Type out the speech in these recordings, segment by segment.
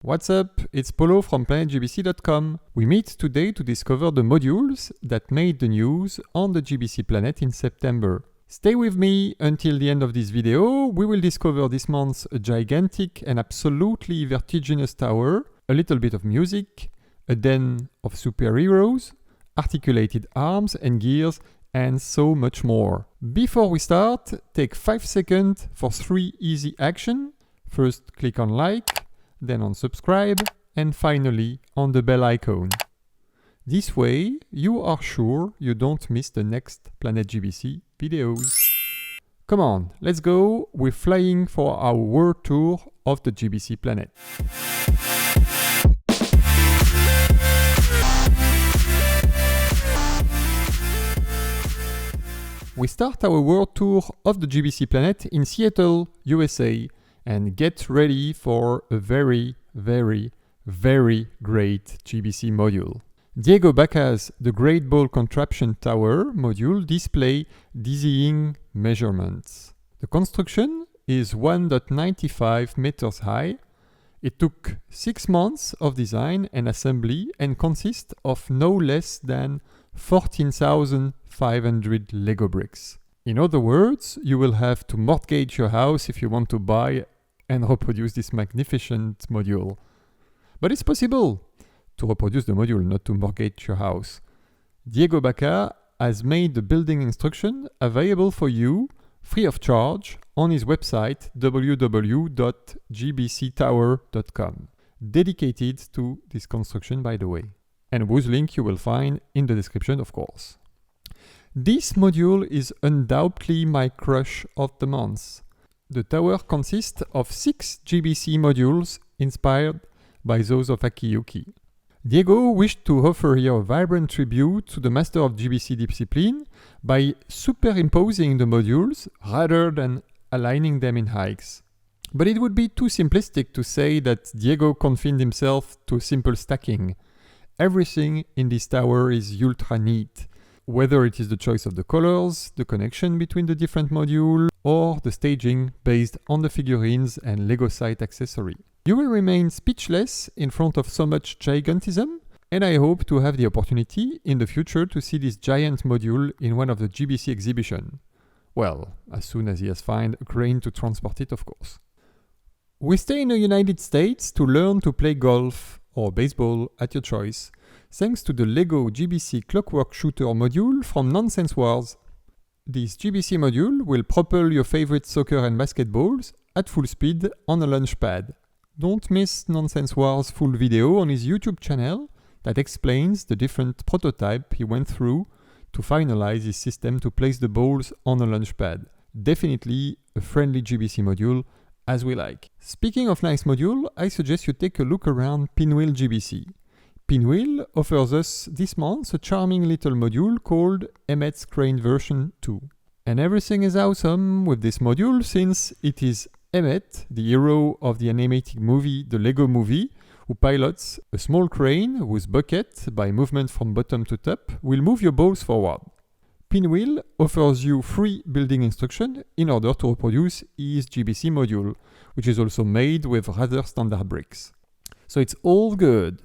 What's up? It's Polo from planetgbc.com. We meet today to discover the modules that made the news on the GBC Planet in September. Stay with me until the end of this video. We will discover this month a gigantic and absolutely vertiginous tower, a little bit of music, a den of superheroes, articulated arms and gears, and so much more. Before we start, take 5 seconds for 3 easy actions. First, click on like, then on subscribe, and finally on the bell icon. This way, you are sure you don't miss the next Planet GBC videos. Come on, let's go. We're flying for our world tour of the GBC Planet. We start our world tour of the GBC Planet in Seattle, USA, and get ready for a very, very, very great GBC module. Diego Baca's The Great Ball Contraption Tower module display dizzying measurements. The construction is 1.95 meters high. It took 6 months of design and assembly and consists of no less than 14,500 Lego bricks. In other words, you will have to mortgage your house if you want to buy and reproduce this magnificent module. But it's possible to reproduce the module, not to mortgage your house. Diego Baca has made the building instruction available for you free of charge on his website www.gbctower.com, dedicated to this construction, by the way, and whose link you will find in the description, of course. This module is undoubtedly my crush of the month. The tower consists of 6 GBC modules inspired by those of Akiyuki. Diego wished to offer here a vibrant tribute to the master of GBC discipline by superimposing the modules rather than aligning them in heights. But it would be too simplistic to say that Diego confined himself to simple stacking. Everything in this tower is ultra neat, whether it is the choice of the colors, the connection between the different modules, or the staging based on the figurines and Lego site accessory. You will remain speechless in front of so much gigantism, and I hope to have the opportunity in the future to see this giant module in one of the GBC exhibitions. Well, as soon as he has found a crane to transport it, of course. We stay in the United States to learn to play golf or baseball at your choice, thanks to the LEGO GBC Clockwork Shooter module from Nonsense Wars. This GBC module will propel your favorite soccer and basketballs at full speed on a launch pad. Don't miss Nonsense Wars' full video on his YouTube channel that explains the different prototypes he went through to finalize his system to place the balls on a launch pad. Definitely a friendly GBC module as we like. Speaking of nice module, I suggest you take a look around Pinwheel GBC. Pinwheel offers us this month a charming little module called Emmet's Crane version 2. And everything is awesome with this module since it is Emmet, the hero of the animated movie The Lego Movie, who pilots a small crane whose bucket, by movement from bottom to top, will move your balls forward. Pinwheel offers you free building instruction in order to reproduce his GBC module, which is also made with rather standard bricks. So it's all good.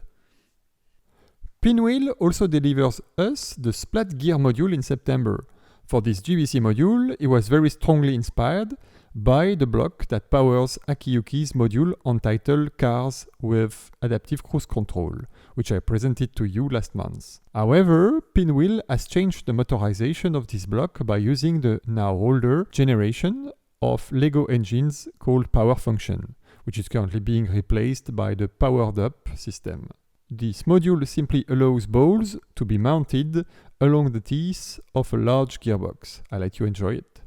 Pinwheel also delivers us the Splat Gear module in September. For this GBC module, it was very strongly inspired by the block that powers Akiyuki's module entitled Cars with Adaptive Cruise Control, which I presented to you last month. However, Pinwheel has changed the motorization of this block by using the now older generation of Lego engines called Power Function, which is currently being replaced by the Powered Up system. This module simply allows balls to be mounted along the teeth of a large gearbox. I'll let you enjoy it.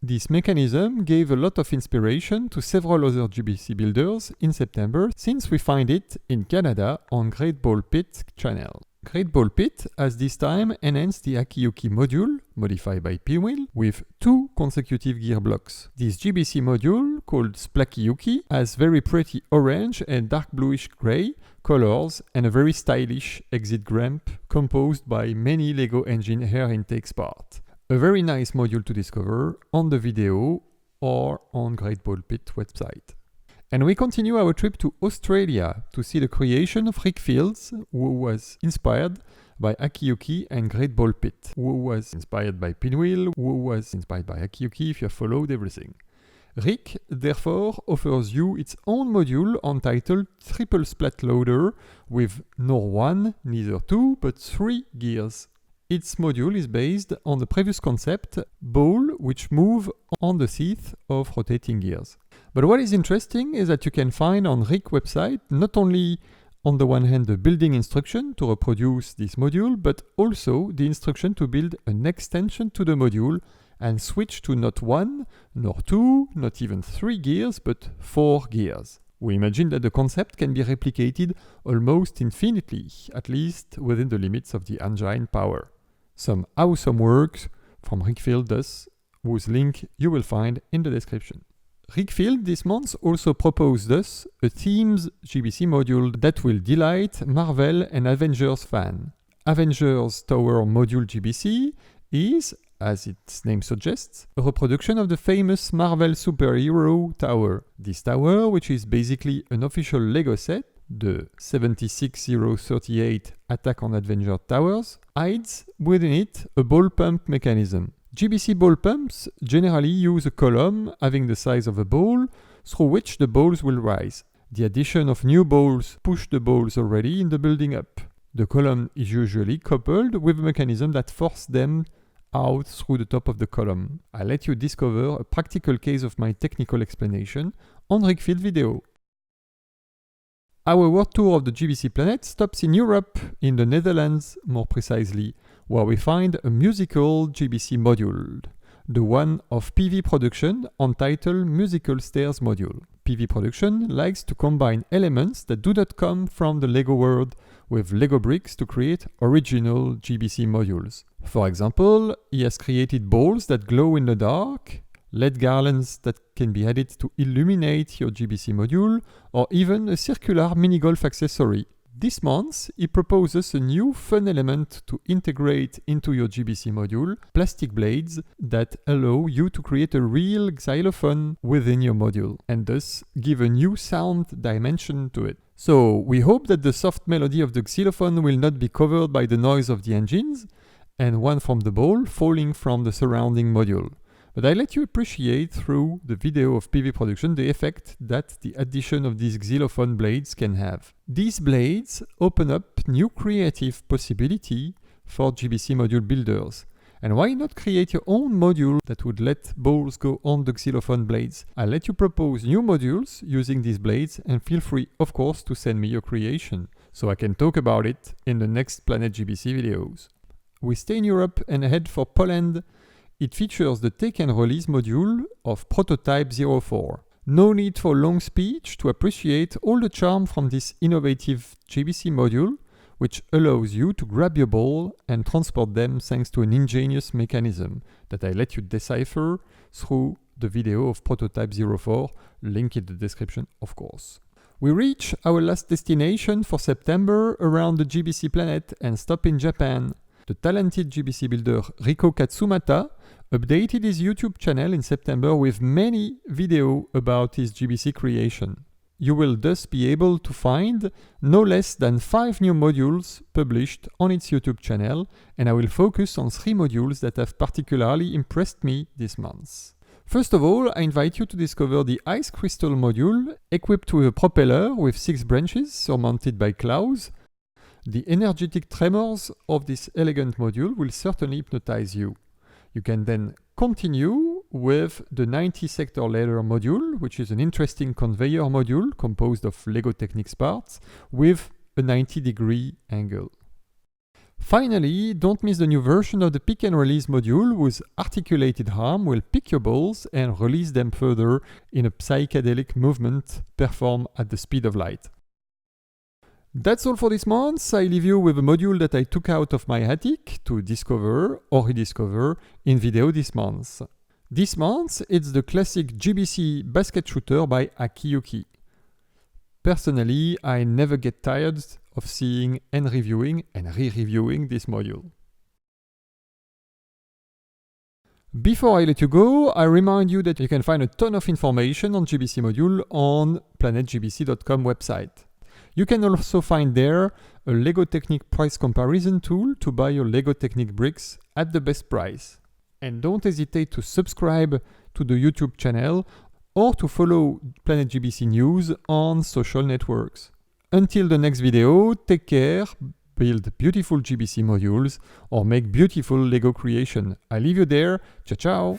This mechanism gave a lot of inspiration to several other GBC builders in September, since we find it in Canada on Great Ball Pit channel. Great Ball Pit has this time enhanced the Akiyuki module, modified by Pinwheel, with 2 consecutive gear blocks. This GBC module, called Splakiyuki, has very pretty orange and dark bluish grey colors and a very stylish exit ramp composed by many Lego engine air intake parts. A very nice module to discover on the video or on Great Ball Pit website. And we continue our trip to Australia to see the creation of Rick Fields, who was inspired by Akiyuki and Great Ball Pit, who was inspired by Pinwheel, who was inspired by Akiyuki if you have followed everything. Rick, therefore, offers you its own module entitled Triple Splat Loader with nor one, neither two, but 3 gears. Its module is based on the previous concept, ball, which move on the seat of rotating gears. But what is interesting is that you can find on Rick website not only on the one hand the building instruction to reproduce this module, but also the instruction to build an extension to the module and switch to not 1, nor 2, not even 3 gears, but 4 gears. We imagine that the concept can be replicated almost infinitely, at least within the limits of the engine power. Some awesome work from Rick Field thus, whose link you will find in the description. Rick Field this month also proposed us a Themes GBC module that will delight Marvel and Avengers fans. Avengers Tower Module GBC is, as its name suggests, a reproduction of the famous Marvel superhero tower. This tower, which is basically an official LEGO set, the 76038 Attack on Adventure Towers, hides within it a ball pump mechanism. GBC ball pumps generally use a column having the size of a ball through which the balls will rise. The addition of new balls push the balls already in the building up. The column is usually coupled with a mechanism that forces them out through the top of the column. I'll let you discover a practical case of my technical explanation on Rick Field video. Our world tour of the GBC planet stops in Europe, in the Netherlands more precisely, where we find a musical GBC module, the one of PV Production entitled Musical Stairs module. PV Production likes to combine elements that do not come from the LEGO world with LEGO bricks to create original GBC modules. For example, he has created balls that glow in the dark, LED garlands that can be added to illuminate your GBC module, or even a circular mini-golf accessory. This month, he proposes a new fun element to integrate into your GBC module, plastic blades that allow you to create a real xylophone within your module, and thus give a new sound dimension to it. So, we hope that the soft melody of the xylophone will not be covered by the noise of the engines, and one from the ball falling from the surrounding module. But I let you appreciate through the video of PV Production the effect that the addition of these xylophone blades can have. These blades open up new creative possibility for GBC module builders. And why not create your own module that would let balls go on the xylophone blades? I'll let you propose new modules using these blades, and feel free, of course, to send me your creation, so I can talk about it in the next Planet GBC videos. We stay in Europe and head for Poland. It features the Take and Release module of Prototype 04. No need for long speech to appreciate all the charm from this innovative GBC module, which allows you to grab your ball and transport them thanks to an ingenious mechanism that I let you decipher through the video of Prototype 04, link in the description, of course. We reach our last destination for September around the GBC planet and stop in Japan. The talented GBC builder Riko Katsumata updated his YouTube channel in September with many videos about his GBC creation. You will thus be able to find no less than 5 new modules published on its YouTube channel, and I will focus on 3 modules that have particularly impressed me this month. First of all, I invite you to discover the Ice Crystal module, equipped with a propeller with 6 branches surmounted by claws. The energetic tremors of this elegant module will certainly hypnotize you. You can then continue with the 90 sector ladder module, which is an interesting conveyor module composed of LEGO Technics parts with a 90-degree angle. Finally, don't miss the new version of the Pick and Release module, whose articulated arm will pick your balls and release them further in a psychedelic movement performed at the speed of light. That's all for this month. I leave you with a module that I took out of my attic to discover or rediscover in video this month. This month, it's the classic GBC basket shooter by Akiyuki. Personally, I never get tired of seeing and reviewing and re-reviewing this module. Before I let you go, I remind you that you can find a ton of information on GBC module on planetgbc.com website. You can also find there a LEGO Technic price comparison tool to buy your LEGO Technic bricks at the best price. And don't hesitate to subscribe to the YouTube channel or to follow Planet GBC News on social networks. Until the next video, take care, build beautiful GBC modules, or make beautiful LEGO creation. I leave you there. Ciao, ciao!